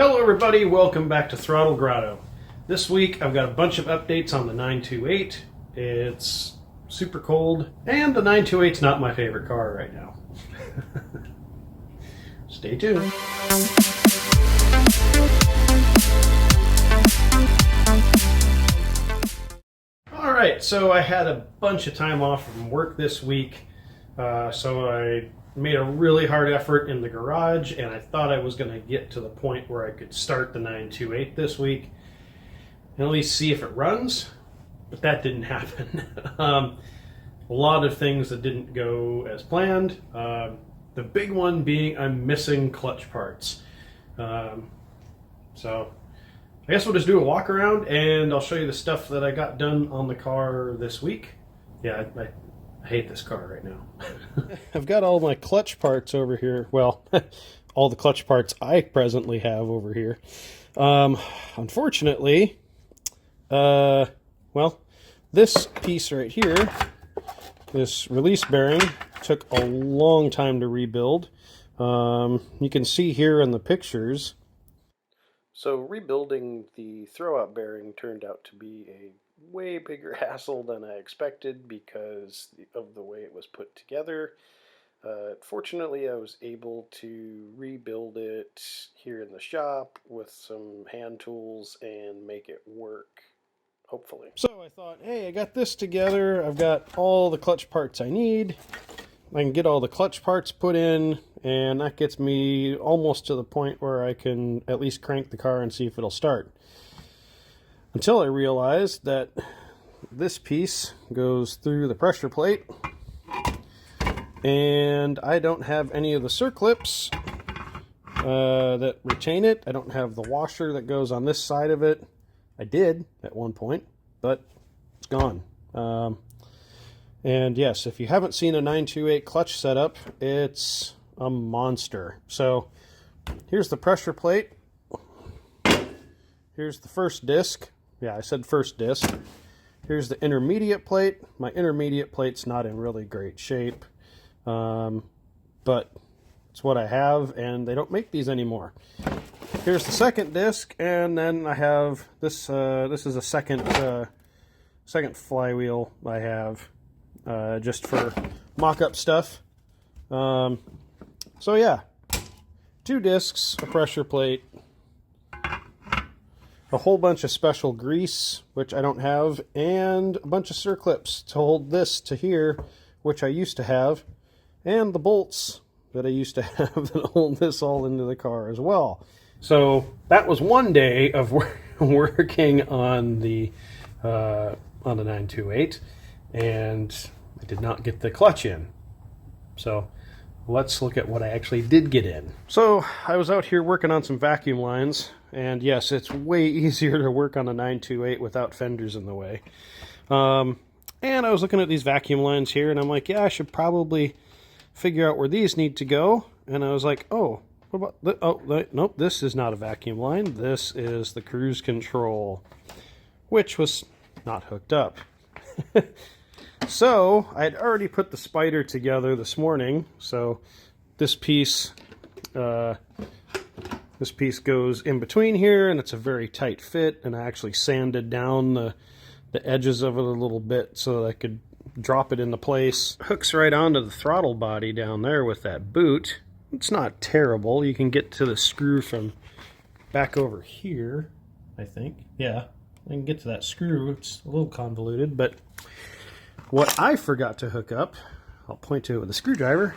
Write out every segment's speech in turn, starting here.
Hello everybody, welcome back to Throttle Grotto. This week I've got a bunch of updates on the 928. It's super cold, and the 928's not my favorite car right now. Stay tuned. Alright, so I had a bunch of time off from work this week, so I made a really hard effort in the garage, and I thought I was going to get to the point where I could start the 928 this week and at least see if it runs, but that didn't happen. A lot of things that didn't go as planned. The big one being I'm missing clutch parts. So I guess we'll just do a walk around and I'll show you the stuff that I got done on the car this week. Yeah, I hate this car right now. I've got all my clutch parts over here. Well, all the clutch parts I presently have over here. Unfortunately, well, this piece right here, this release bearing, took a long time to rebuild. You can see here in the pictures. So rebuilding the throwout bearing turned out to be a way bigger hassle than I expected because of the way it was put together. Fortunately, I was able to rebuild it here in the shop with some hand tools and make it work, hopefully. So I thought, hey, I got this together. I've got all the clutch parts I need. I can get all the clutch parts put in, and that gets me almost to the point where I can at least crank the car and see if it'll start. Until I realized that this piece goes through the pressure plate, and I don't have any of the circlips that retain it. I don't have the washer that goes on this side of it. I did at one point, but it's gone. And yes, if you haven't seen a 928 clutch setup, it's a monster. So here's the pressure plate. Here's the first disc. Yeah, I said first disc. Here's the intermediate plate. My intermediate plate's not in really great shape, but it's what I have, and they don't make these anymore. Here's the second disc, and then I have this. This is a second flywheel I have, just for mock-up stuff. So yeah, 2 discs, a pressure plate, a whole bunch of special grease, which I don't have, and a bunch of circlips to hold this to here, which I used to have, and the bolts that I used to have that hold this all into the car as well. So that was one day of working on the 928, and I did not get the clutch in. So let's look at what I actually did get in. So I was out here working on some vacuum lines, and yes, it's way easier to work on a 928 without fenders in the way. And I was looking at these vacuum lines here, and I'm like, yeah, I should probably figure out where these need to go. And I was like, oh, what about, oh, nope, this is not a vacuum line. This is the cruise control, which was not hooked up. So I had already put the spider together this morning. So this piece goes in between here, and it's a very tight fit. And I actually sanded down the edges of it a little bit so that I could drop it into place. Hooks right onto the throttle body down there with that boot. It's not terrible. You can get to the screw from back over here, I think. Yeah, I can get to that screw. It's a little convoluted, but what I forgot to hook up, I'll point to it with a screwdriver,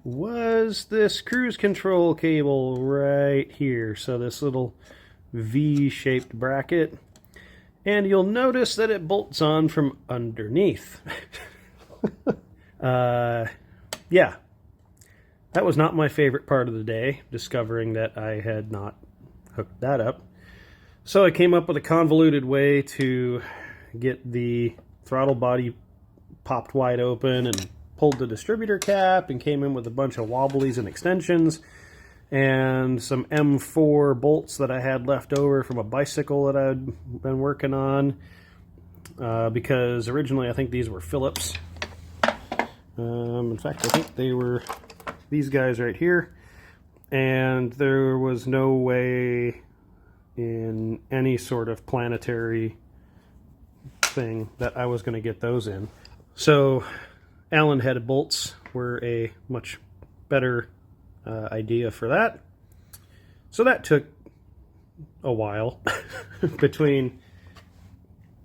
was this cruise control cable right here. So this little V-shaped bracket. And you'll notice that it bolts on from underneath. Yeah, that was not my favorite part of the day, discovering that I had not hooked that up. So I came up with a convoluted way to get the throttle body popped wide open and pulled the distributor cap and came in with a bunch of wobblies and extensions and some M4 bolts that I had left over from a bicycle that I'd been working on, because originally I think these were Phillips. In fact, I think they were these guys right here. and there was no way in any sort of planetary thing that I was going to get those in. So Allen headed bolts were a much better idea for that. So that took a while between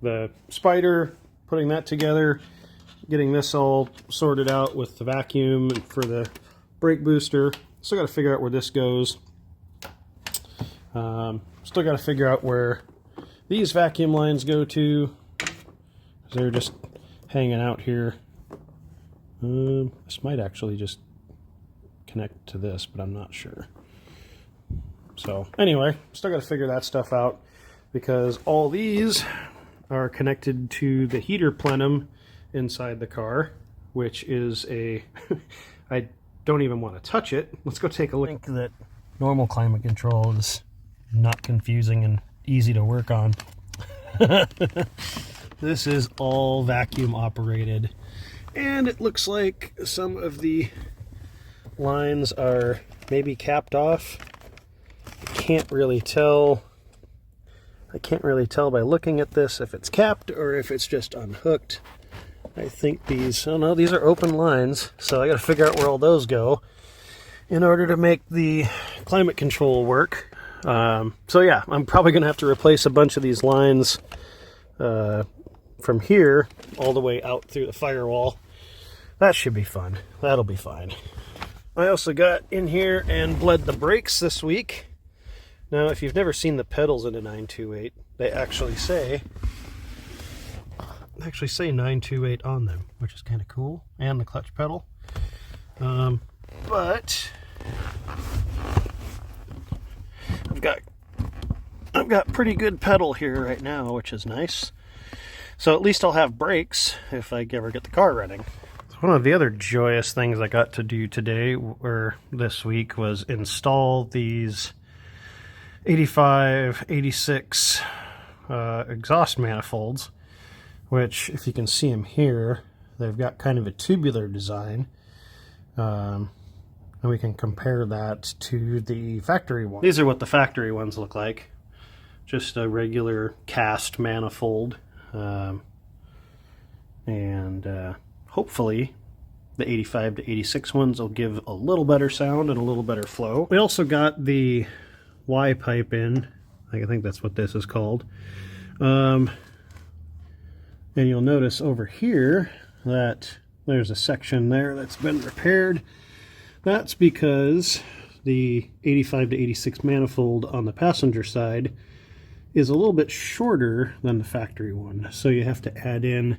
the spider, putting that together, getting this all sorted out with the vacuum for the brake booster. Still got to figure out where this goes. Still got to figure out where these vacuum lines go to. They're just hanging out here. This might actually just connect to this, but I'm not sure. So anyway, still got to figure that stuff out, because all these are connected to the heater plenum inside the car, which is a I don't even want to touch it. Let's go take a look. I think that normal climate control is not confusing and easy to work on. This is all vacuum operated, and it looks like some of the lines are maybe capped off. I can't really tell by looking at this if it's capped or if it's just unhooked. I think these, oh no, these are open lines, so I got to figure out where all those go in order to make the climate control work. So yeah, I'm probably going to have to replace a bunch of these lines from here all the way out through the firewall. That should be fun. That'll be fine. I also got in here and bled the brakes this week. Now, if you've never seen the pedals in a 928, they actually say 928 on them, which is kind of cool, and the clutch pedal. But I've got pretty good pedal here right now, which is nice. So at least I'll have brakes if I ever get the car running. One of the other joyous things I got to do today, or this week, was install these 85, 86 exhaust manifolds, which, if you can see them here, they've got kind of a tubular design. And we can compare that to the factory one. These are what the factory ones look like. Just a regular cast manifold. Hopefully the 85 to 86 ones will give a little better sound and a little better flow. We also got the Y pipe in. I think that's what this is called. And you'll notice over here that there's a section there that's been repaired. That's because the 85 to 86 manifold on the passenger side is a little bit shorter than the factory one. So you have to add in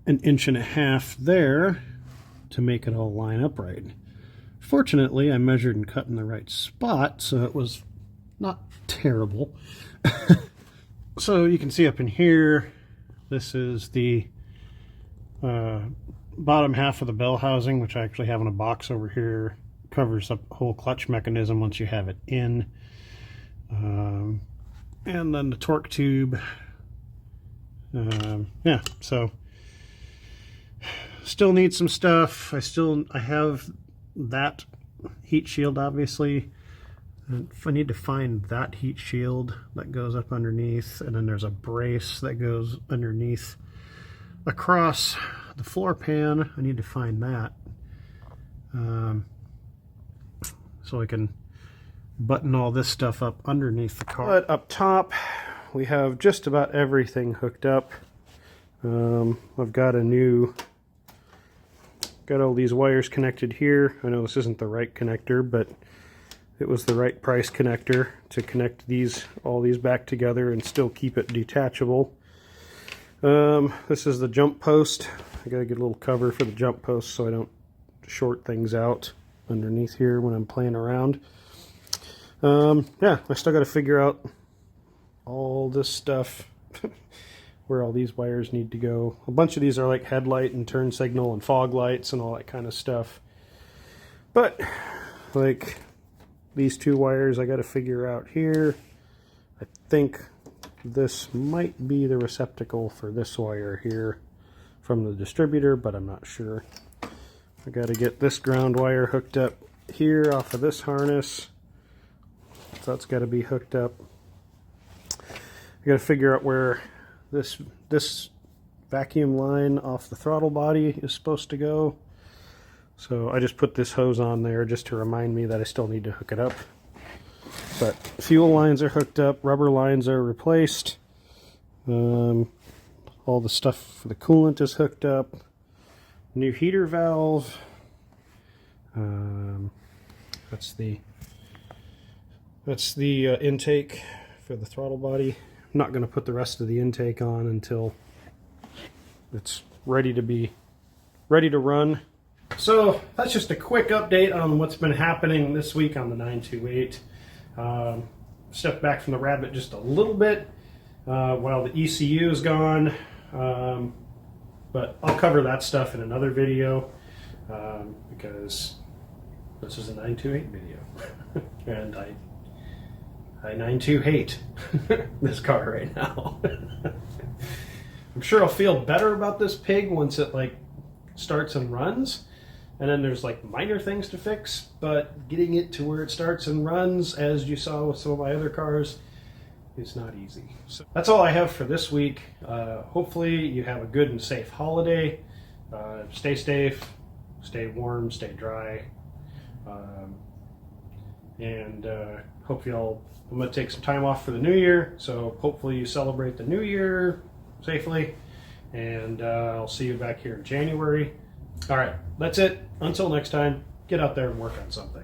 1.5 inches there to make it all line up right. Fortunately, I measured and cut in the right spot, so it was not terrible. So you can see up in here, this is the bottom half of the bell housing, which I actually have in a box over here. Covers up the whole clutch mechanism once you have it in. And then the torque tube. Yeah, so still need some stuff. I have that heat shield, obviously. If I need to find that heat shield that goes up underneath, and then there's a brace that goes underneath across the floor pan. I need to find that so I can button all this stuff up underneath the car. But up top we have just about everything hooked up. I've got all these wires connected here. I know this isn't the right connector, but it was the right price connector to connect all these back together and still keep it detachable. This is the jump post. I gotta get a little cover for the jump post so I don't short things out underneath here when I'm playing around. Yeah, I still gotta figure out all this stuff, where all these wires need to go. A bunch of these are like headlight and turn signal and fog lights and all that kind of stuff. But like these two wires I got to figure out here. I think this might be the receptacle for this wire here from the distributor, but I'm not sure. I got to get this ground wire hooked up here off of this harness. so that's got to be hooked up. I got to figure out where this vacuum line off the throttle body is supposed to go. So I just put this hose on there just to remind me that I still need to hook it up. But fuel lines are hooked up, rubber lines are replaced. All the stuff for the coolant is hooked up. New heater valve. That's the intake for the throttle body. I'm not going to put the rest of the intake on until it's ready to run. So that's just a quick update on what's been happening this week on the 928. Stepped back from the Rabbit just a little bit while the ECU is gone, but I'll cover that stuff in another video because this is a 928 video and I 928 hate this car right now. I'm sure I'll feel better about this pig once it like starts and runs, and then there's like minor things to fix, but getting it to where it starts and runs, as you saw with some of my other cars, is not easy. So that's all I have for this week. Hopefully you have a good and safe holiday. Stay safe, stay warm, stay dry, and hopefully I'm going to take some time off for the new year, so hopefully you celebrate the new year safely, and I'll see you back here in January. All right, that's it. Until next time, get out there and work on something.